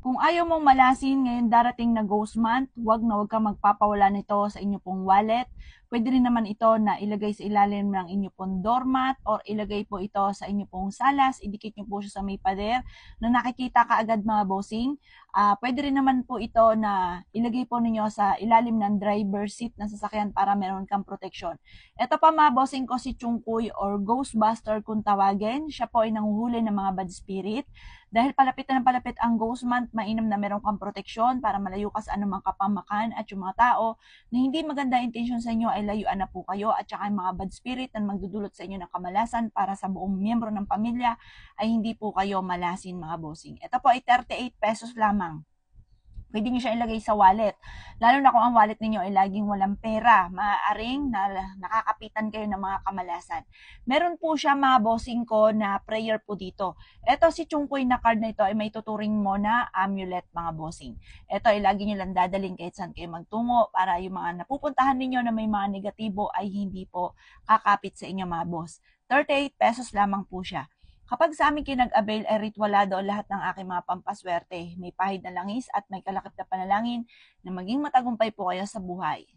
Kung ayaw mong malasin ngayon darating na ghost month, huwag kang magpapawala nito sa inyo pong wallet. Pwede rin naman ito na ilagay sa ilalim ng inyo pong doormat or ilagay po ito sa inyo pong salas, idikit nyo po siya sa may pader na nakikita kaagad mga bossing. Pwede rin naman po ito na ilagay po ninyo sa ilalim ng driver seat ng sasakyan para meron kang protection. Ito pa mga bossing ko si Chungkuy or Ghostbuster kung tawagin. Siya po ay nanguhuli ng mga bad spirit. Dahil palapit na palapit ang ghost month, mainam na meron kang proteksyon para malayo ka sa anumang kapamakan at yung mga tao na hindi maganda intensyon sa inyo ay layuan na po kayo at saka yung mga bad spirit na magdudulot sa inyo ng kamalasan para sa buong miyembro ng pamilya ay hindi po kayo malasin mga bossing. Ito po ay 38 pesos lamang. Pwede nyo siya ilagay sa wallet. Lalo na kung ang wallet ninyo ay laging walang pera, maaaring nakakapitan kayo ng mga kamalasan. Meron po siya mga bossing ko na prayer po dito. Ito si Chungkoy na card na ito ay may tuturing mo na amulet mga bossing. Ito ay lagi nyo lang dadaling kahit saan kayo magtungo para yung mga napupuntahan ninyo na may mga negatibo ay hindi po kakapit sa inyo mga boss. 38 pesos lamang po siya. Kapag sa amin kayo nag-avail ay ritwalado lahat ng aking mga pampaswerte. May pahid na langis at may kalakip na panalangin na maging matagumpay po kayo sa buhay.